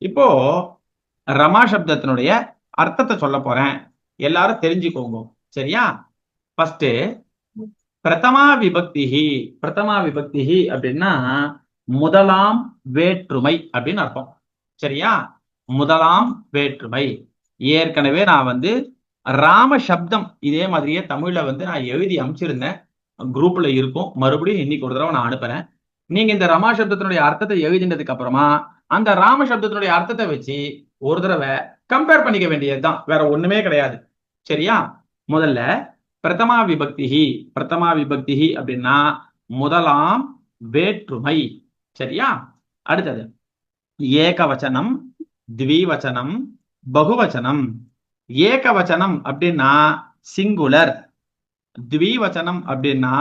இப்போ ரமா சப்தத்தினுடைய அர்த்தத்தை சொல்ல போறேன், எல்லாரும் தெரிஞ்சுக்கோங்க. சரியா? ஃபர்ஸ்ட் பிரதமா விபக்திஹி. பிரதமா விபக்திஹி அப்படின்னா முதலாம் வேற்றுமை அப்படின்னு அர்த்தம். சரியா? முதலாம் வேற்றுமை. ஏற்கனவே நான் ராம சப்தம் இதே மாதிரியே தமிழ்ல நான் எழுதி அமைச்சிருந்தேன். குரூப்ல இருக்கும். மறுபடியும் இன்னைக்கு ஒரு தடவை நான் அனுப்புறேன். நீங்க இந்த ரமா சப்தத்தினுடைய அர்த்தத்தை எழுதினதுக்கு அப்புறமா அந்த ராம சப்தத்தினுடைய அர்த்தத்தை வச்சு ஒரு தடவை கம்பேர் பண்ணிக்க வேண்டியதுதான், வேற ஒண்ணுமே கிடையாது. சரியா? முதல்ல பிரதமா விபக்திஹி. பிரதமா விபக்திஹி அப்படின்னா முதலாம் வேற்றுமை. சரியா? அடுத்தது ஏகவச்சனம், த்விவச்சனம், பகுவச்சனம். ஏகவச்சனம் அப்படின்னா சிங்குலர், த்விவச்சனம் அப்படின்னா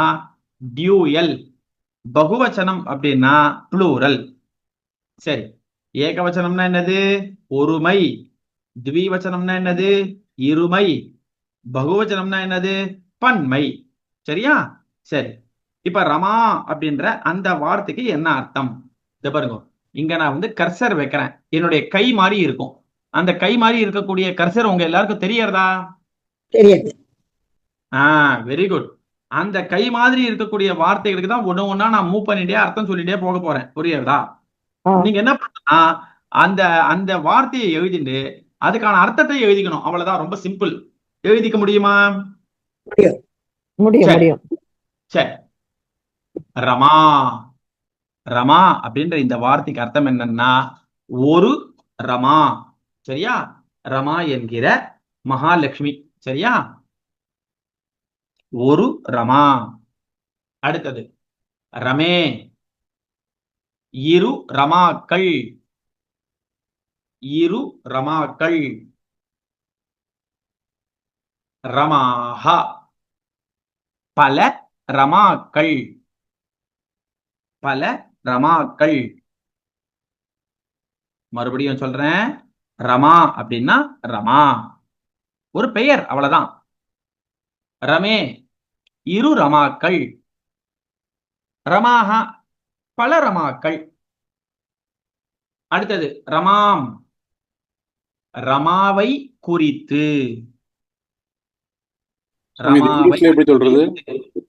டியூயல், பகுவச்சனம் அப்படின்னா ப்ளூரல். சரி, ஏகவச்சனம்னா என்னது? ஒருமை. த்விவச்சனம்னா என்னது? இருமை. பகுவச்சனம்னா என்னது? பன்மை. சரியா? சரி, இப்ப ரமா அப்படின்ற அந்த வார்த்தைக்கு என்ன அர்த்தம்? இத பாருங்க, இங்க நான் கர்சர் வைக்கிறேன். என்னுடைய கை மாதிரி இருக்கும். அந்த கை மாதிரி இருக்கக்கூடிய கர்சர் உங்க எல்லாருக்கும் தெரியறதா? தெரியாது. Very good. அந்த கை மாதிரி இருக்கக்கூடிய வார்த்தைகளுக்கு தான் ஒண்ணு ஒண்ணா நான் மூவ் பண்ணிட்டே அர்த்தம் சொல்லிட்டே போக போறேன். புரியுறதா? ஆ, நீங்க என்ன பண்ணா அந்த அந்த வார்த்தையை எழுதிட்டு அதுக்கான அர்த்தத்தை எழுதிக்கணும். அவ்வளவுதான், ரொம்ப சிம்பிள். எழுதிக்க முடியுமா? முடியும் முடியும் சரி முடியும். சரி. ரமா. ரமா அப்படின்ற இந்த வார்த்தைக்கு அர்த்தம் என்னன்னா ஒரு ரமா. சரியா? ரமா என்கிற மகாலட்சுமி. சரியா? ஒரு ரமா. அடுத்தது ரமே. இரு ரமாக்கள். இரு ரமாக்கள். ரமாஹா. பல ரமாக்கள். பல ரமாக்கள். மறுபடியும் சொல்றேன், ரமா அப்படின்னா ரமா ஒரு பெயர், அவ்வளவுதான். ரமே இரு ரமாக்கள். ரமாஹா பல ரமாக்கள். அடுத்தது ரமாம். ரமாவை குறித்து. சுவாமி இது ரமாவை இங்கிலீஷ்ல எப்படி சொல்றது? குறித்து.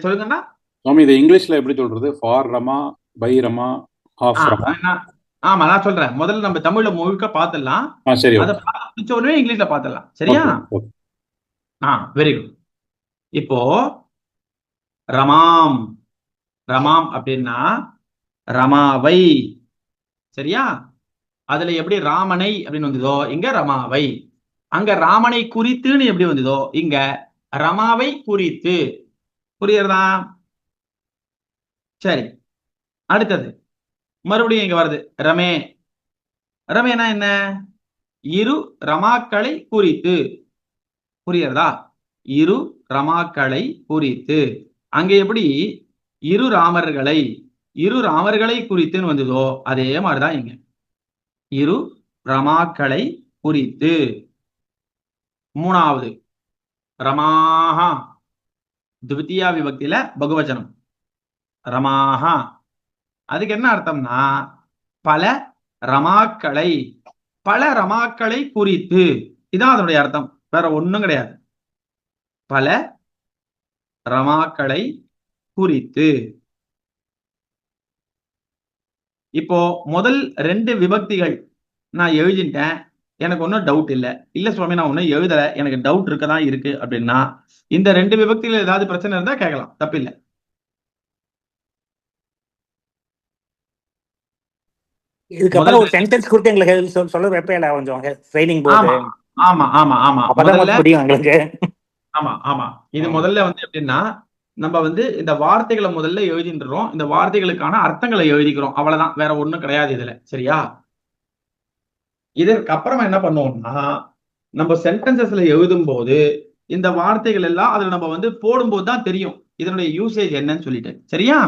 சொல்லுங்கண்ணா. சுவாமி இது இங்கிலீஷ்ல எப்படி சொல்றது? For Rama, by Rama, ah, of Rama. ஆமா, நான் சொல்றேன். முதல்ல நம்ம தமிழ்ல முழுக்க பார்த்துடலாம். சரி, அதை ஓகே. பார்த்து முடிச்ச உடனே இங்கிலீஷ்ல பார்த்துடலாம். சரியா? Okay, okay. Very good. இப்போ ரமாம். ரமாம் அப்படின்னா ரமாவை. சரியா? அதுல எப்படி ராமனை அப்படின்னு வந்ததோ இங்க ரமாவை. அங்க ராமனை குறித்துன்னு எப்படி வந்ததோ இங்க ரமாவை குறித்து. புரியுறதா? சரி, அடுத்தது மறுபடியும் இங்க வருது ரமே. ரமேனா என்ன? இரு ரமாக்களை குறித்து. புரியுறதா? இரு ரமாக்களை குறித்து. அங்க எப்படி இரு ராமர்களை, இரு ராமர்களை குறித்துன்னு வந்ததோ அதே மாதிரிதான் இங்க இரு ரமாக்களை குறித்து. மூணாவது ரமாஹா. துவித்தியா விபக்தியில பகுவச்சனம். ரமாஹா அதுக்கு என்ன அர்த்தம்னா பல ரமாக்களை. பல ரமாக்களை குறித்து. இதான் அதனுடைய அர்த்தம், வேற ஒண்ணும் கிடையாது. பல ரமாக்களை குறித்து. இப்போ முதல் ரெண்டு விபக்திகள் நான் எழுதிட்டேன். எனக்கு ஒன்றும் டவுட் இல்லை. இல்ல சுவாமி, நான் ஒன்றும் எழுதல, எனக்கு டவுட் இருக்கதான் இருக்கு அப்படின்னா இந்த ரெண்டு விபக்திகள் ஏதாவது பிரச்சனை இருந்தா கேட்கலாம், தப்பில்லை. இதுக்கப்புறம் முதல் ஒரு சென்டென்ஸ் கொடுத்து எங்களுக்கு சொல்ல வைப்பேல கொஞ்சம் ட்ரைனிங் போது. ஆமா ஆமா ஆமா ஆமா அப்பதான் முதல்ல. கொஞ்சம் புரியும் எங்களுக்கு. ஆமா ஆமா. இது ம். முதல்ல எப்படின்னா நம்ம இந்த வார்த்தைகளை முதல்ல எழுதின்றோம். இந்த வார்த்தைகளுக்கான அர்த்தங்களை எழுதிக்கிறோம், அவ்வளவுதான், வேற ஒண்ணும் கிடையாது இதுல. சரியா? இதற்கு அப்புறமா என்ன பண்ணுவோம்னா நம்ம சென்டென்சஸ்ல எழுதும் போது இந்த வார்த்தைகள் எல்லாம் அதுல நம்ம போடும்போது தான் தெரியும் இதனுடைய யூசேஜ் என்னன்னு சொல்லிட்டு. சரியா?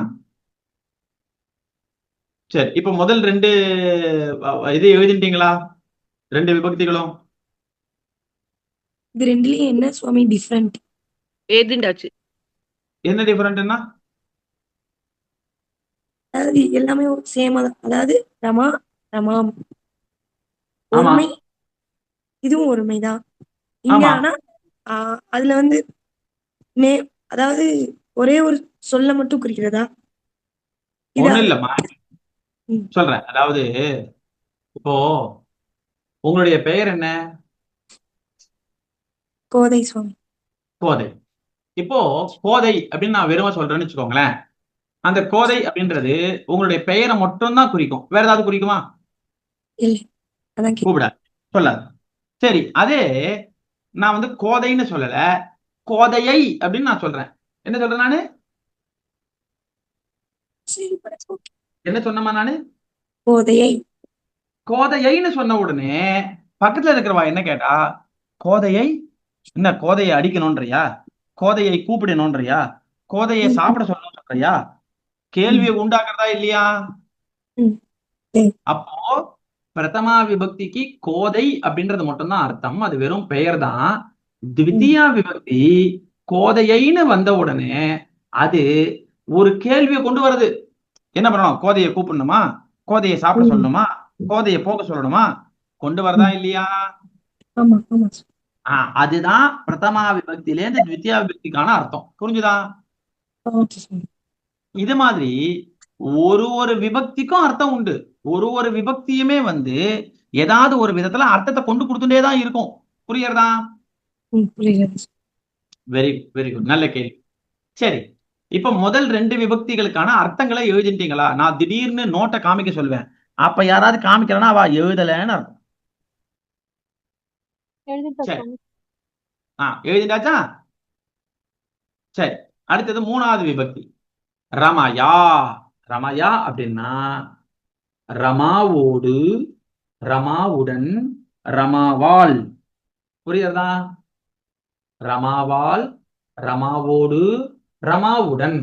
சரி, இப்ப முதல் ரெண்டு இது எழுதிட்டீங்களா? ரெண்டு விபக்திகளும். இது ரெண்டுலயும் என்ன சுவாமி டிஃப்ரெண்ட்? எழுதிண்டாச்சு. என்ன டிஃபரெண்ட்னா? அதாவது எல்லாமே சேமா தான். அதாவது ரமா ரமாம். ஆமா. ஒருமை இதுவும் ஒருமைதான் இங்க. ஆமா. ஆனா அதுல வந்து நே அதாவது ஒரே ஒரு சொல்ல மட்டும் குறிக்கிறதா இதா? ஒண்ணும் இல்லம்மா, ம். சொல்றேன். அதாவது இப்போ உங்களுடைய பெயர் என்ன? கோதை சுவாமி. கோதை. இப்போ கோதை அப்படின்னு நான் வெறும சொல்றேன்னு வச்சுக்கோங்களேன். அந்த கோதை அப்படின்றது உங்களுடைய பெயரை மட்டும் தான் குறிக்கும். வேற ஏதாவது குறிக்குமா? இல்லை, அதான் கூப்பிடாது, சொல்லாது. சரி, அதே நான் வந்து கோதைன்னு சொல்லல, கோதையை அப்படின்னு நான் சொல்றேன். என்ன சொல்றேன் நானு? என்ன சொன்னமா நானு? கோதையை. கோதையைன்னு சொன்ன உடனே பக்கத்துல இருக்கிறவா என்ன கேட்டா, கோதையை என்ன, கோதையை அடிக்கணும்ன்றியா? கோதையை கூப்பிடணும்ன்றியா? கோதையை சாப்பிட சொல்லணும்னு சொல்றியா? கேள்வியை உண்டாக்குறதா இல்லையா? அப்போ பிரதமா விபக்திக்கு கோதை அப்படின்றது மட்டும்தான் அர்த்தம். அது வெறும் பெயர் தான். த்விதியா விபக்தி கோதையைன்னு வந்த உடனே அது ஒரு கேள்வியை கொண்டு வருது. என்ன பண்ணணும்? கோதையை கூப்பிடணுமா? கோதையை சாப்பிட சொல்லணுமா? கோதையை போக சொல்லணுமா? கொண்டு வரதா இல்லையா? ஆமா ஆமா. அதுதான் பிரதமா விபக்தியிலேருந்து த்விதியா விபக்திக்கான அர்த்தம். புரிஞ்சுதா? ஓகே சுவாமி. இது மாதிரி ஒரு ஒரு விபக்திக்கும் அர்த்தம் உண்டு. ஒரு ஒரு விபக்தியுமே வந்து ஏதாவது ஒரு விதத்துல அர்த்தத்தை கொண்டு கொடுத்துட்டே தான் இருக்கும். புரியுறதா? புரியுது. வெரி வெரி குட், நல்ல கேள்வி. சரி, இப்ப முதல் 2 விபக்திகளுக்கான அர்த்தங்களை எழுதிட்டீங்களா? நான் திடீர்னு நோட்டை காமிக்க சொல்லுவேன். அப்ப யாராவது காமிக்கிறனா அவ எழுதலன்னு அர்த்தம். சரி, எழுதிட்டாச்சா? சரி, அடுத்தது 3வது விபக்தி ரமயா. ரமயா அப்படின்னா ரமாவோடு, ரமாவுடன், ரமாவால். புரியுறதா? ரமாவால், ரமாவோடு, ரமாவுடன்.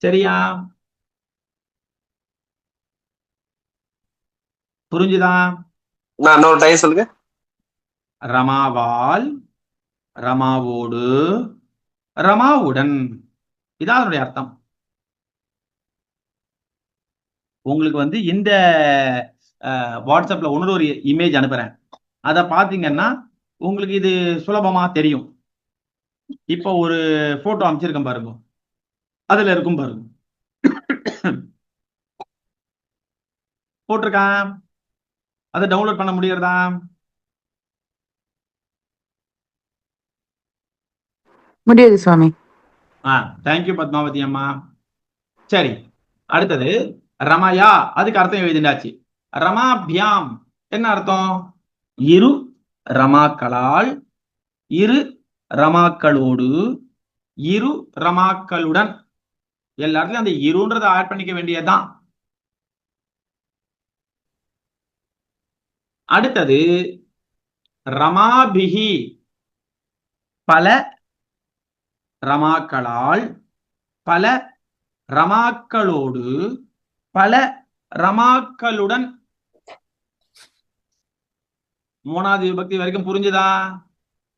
சரியா? புரிஞ்சுதா? நான் இன்னொரு டைம் சொல்லுங்க. ரமாவால், ரமாவோடு, ரமாவுடன். இதான் அதனுடைய அர்த்தம். உங்களுக்கு வந்து இந்த வாட்ஸ்அப்ல இன்னொரு இமேஜ் அனுப்புறேன். அதை பாத்தீங்கன்னா உங்களுக்கு இது சுலபமா தெரியும். இப்போ ஒரு போட்டோ அமைச்சிருக்கேன் பாருங்க, அதுல இருக்கும் பாருங்க. போட்டிருக்கான், அதை டவுன்லோட் பண்ண முடியறதா? முடியாது சுவாமி. தேங்க்யூ பத்மாவதி அம்மா. சரி, அடுத்தது ரமயா. அதுக்கு அர்த்தம் எழுதிண்டாச்சு. ரமாபியாம் என்ன அர்த்தம்? இரு ரமாக்களால், இரு ரமாக்களோடு, இரு ரமாக்களுடன். எல்லா இடத்துலயும் அந்த இருன்றதை ஆட் பண்ணிக்க வேண்டியதுதான். அடுத்தது ரமாபிகி, பல ரமாக்களால், பல ரமாக்களோடு, பல ரமாக்களுடன். 3வது விபக்தி வரைக்கும் புரிஞ்சுதா?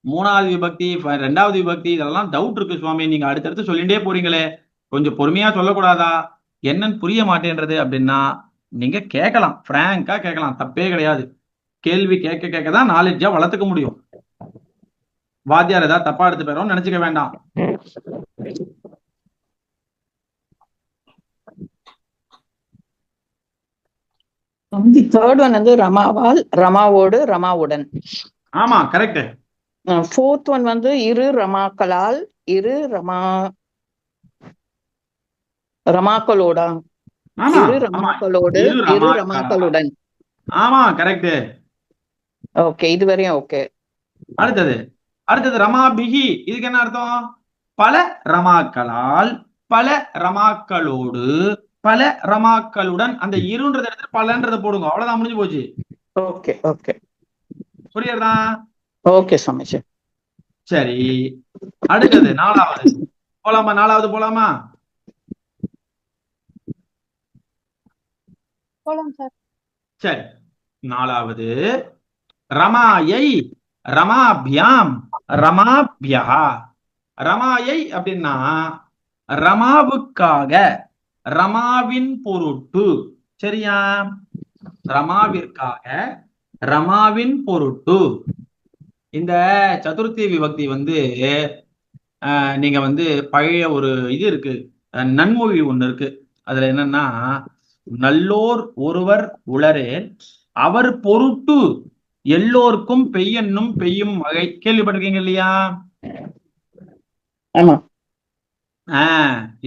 3வது விபக்தி, 2வது விபக்தி, இதெல்லாம் டவுட் இருக்கு சுவாமி, நீங்க அடுத்தடுத்து சொல்லிட்டே போறீங்களே, கொஞ்சம் பொறுமையா சொல்லக்கூடாதா? என்னன்னு புரிய மாட்டேன்றது அப்படின்னா நீங்க கேட்கலாம், பிராங்கா கேட்கலாம், தப்பே கிடையாது. கேள்வி கேட்க கேட்க தான் நாலேஜா வளர்த்துக்க முடியும். வாத்தியார் ஏதாவது தப்பா எடுத்து போயிடும் நினைச்சுக்க வேண்டாம். தேர்ட் ஒன் வந்து ரமாவால், ரமாவோடு, ரமாவுடன். ஆமா, கரெக்ட். ஃபோர்த் ஒன் வந்து இரு ரமாக்களால், இரு ரமாக்களோடா? ஆமா இரு ஆமா, ரமாக்களோடு, இரு இரு ரமாக்களா. ரமாக்களுடன். ஆமா, கரெக்ட். ஓகே, இதுவரையும் ஓகே. அடுத்தது ரமாபிகி. இதுக்கு என்ன அர்த்தம்? பல ரமாக்களால், பல ரமாக்களோடு, பல ரமாக்களுடன். அந்த இருன்றது இடத்துல பலன்றத போடுங்க, அவ்வளவுதான், முடிஞ்சு போச்சு. ஓகே ஓகே, புரியுறதா? ஓகே சுவாமிஜி. சரி, அடுத்தது 4வது போலாமா? 4வது போலாமா? போலாம் சார். சரி, 4வது ரமாயை, ரமாபியாம், ரமாபியா. ரமாயை அப்படின்னா ரமாவுக்காக, ரமாவின் பொருட்டு. சரியா? ரமாவிற்காக, ரமாவின் பொருட்டு. இந்த சதுர்த்தி விபக்தி வந்து நீங்க வந்து பழைய ஒரு இது இருக்கு, நன்மொழி ஒண்ணு இருக்கு. அதுல என்னன்னா, நல்லோர் ஒருவர் உளரேல் அவர் பொருட்டு எல்லோருக்கும் பெய்யன்னும் பெய்யும் மழை. கேள்விப்பட்டிருக்கீங்க இல்லையா? ஆமா.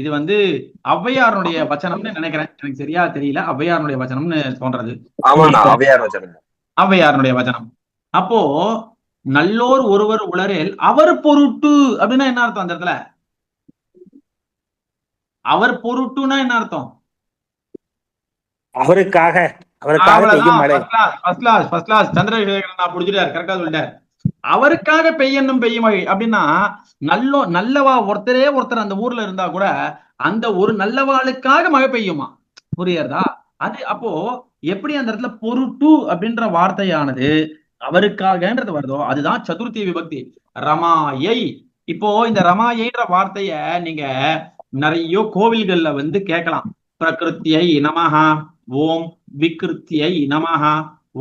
இது வந்து ஔவையாருடைய வச்சனம்னு நினைக்கிறேன், எனக்கு சரியா தெரியல. ஔவையாருடைய வச்சனம்னு தோன்றது. ஆமாண்ணா, அவையார் வச்சனம். ஔவையாருடைய வச்சனம். அப்போ நல்லோர் ஒருவர் உளரேல் அவர் பொருட்டு அப்படின்னா என்ன அர்த்தம்? அந்த இடத்துல அவர் பொருட்டுனா என்ன அர்த்தம்? அவருக்காக பெய்யும் மழை. சந்திரசேகரன் நான் புடிச்சிட்டாரு, கரெக்டா சொல்லிட்டாரு. அவருக்காக பெய்யன்னும் பெய்யும் மழை அப்படின்னா, நல்லவா ஒருத்தர் அந்த ஊர்ல இருந்தா கூட அந்த ஒரு நல்லவாளுக்காக மழை பெய்யுமா? புரியுறதா? அது அப்போ எப்படி அந்த இடத்துல பொருட்டு அப்படின்ற வார்த்தையானது அவருக்காகன்றது வருதோ அதுதான் சதுர்த்தி விபக்தி. ரமாயை. இப்போ இந்த ரமாயைன்ற வார்த்தைய நீங்க நிறைய கோவில்கள்ல வந்து கேட்கலாம். பிரகிருத்தியை நமஹா, ஓம் விக்ருத்தியை நமஹா,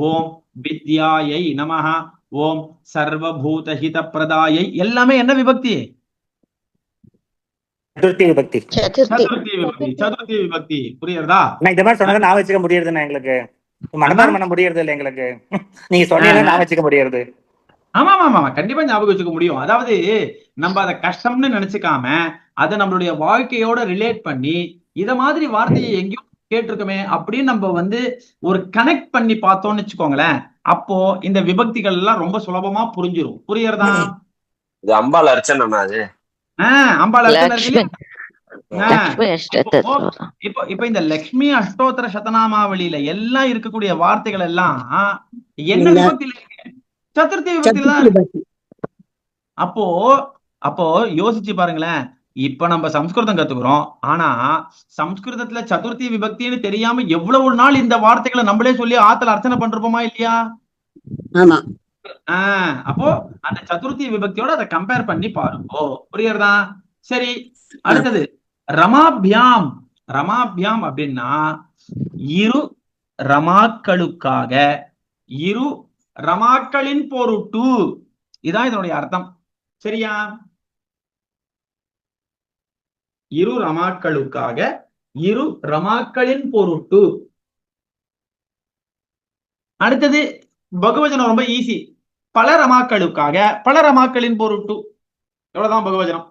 ஓம் வித்யாயை நமஹா, ஓம் சர்வபூத ஹித பிரதாயை. எல்லாமே என்ன விபக்தி? சதுர்த்தி விபக்தி. சதுர்த்தி விபக்தி. புரியுறதா? இந்த மாதிரி சொன்னதை நான் வச்சுக்க முடியறதுன்னா எங்களுக்கு மனப்பாடம் பண்ண முடியறது இல்லை. எங்களுக்கு நீங்க சொன்னீங்கன்னா நான் வச்சுக்க முடியறது. ஆமா, கண்டிப்பா ஞாபகம் வச்சுக்க முடியும். அதாவது நம்ம அதை கஷ்டம்னு நினைச்சுக்காம அதை நம்மளுடைய வாழ்க்கையோட ரிலேட் பண்ணி இத மாதிரி வார்த்தையை எங்கேயும் கேட்டிருக்கோமே அப்படின்னு நம்ம வந்து ஒரு கனெக்ட் பண்ணி பார்த்தோம்னு வச்சுக்கோங்களேன். அப்போ இந்த விபக்திகள் எல்லாம் ரொம்ப சுலபமா புரிஞ்சிரும். புரியுறதா? இது அம்பாள் அர்ச்சனை. அது அம்பாள் அர்ச்சனை. இப்ப இந்த லக்ஷ்மி அஷ்டோத்தர சதநாமாவளியில எல்லாம் இருக்கக்கூடிய வார்த்தைகள் எல்லாம் என்ன விபக்தியில இருக்கு? சதுர்த்தி விபக்தியில தான் இருக்கு. அப்போ யோசிச்சு பாருங்களேன். இப்ப நம்ம சம்ஸ்கிருதம் கத்துக்கிறோம், ஆனா சம்ஸ்கிருதத்துல சதுர்த்தி விபக்தின்னு தெரியாம எவ்வளவு நாள் இந்த வார்த்தைகளை நம்மளே சொல்லி ஆத்துல அர்ச்சனை பண்றோமா இல்லையா? ஆமா. அப்போ அந்த சதுர்த்தி விபக்தியோட அதை கம்பேர் பண்ணி பாருங்க. புரியுறதா? சரி, அடுத்தது ரமாபியாம். ரமாபியாம் அப்படின்னா இரு ரமாக்களுக்காக, இரு ரமாக்களின் பொருட்டு. இதான் இதனுடைய அர்த்தம். சரியா? இரு ரமாக்களுக்காக, இரு ரமாக்களின் பொருட்டு. அடுத்தது பகுவச்சனம் ரொம்ப ஈஸி. பல ரமாக்களுக்காக, பல ரமாக்களின் பொருட்டு. எவ்வளவுதான் பகுவச்சனம்.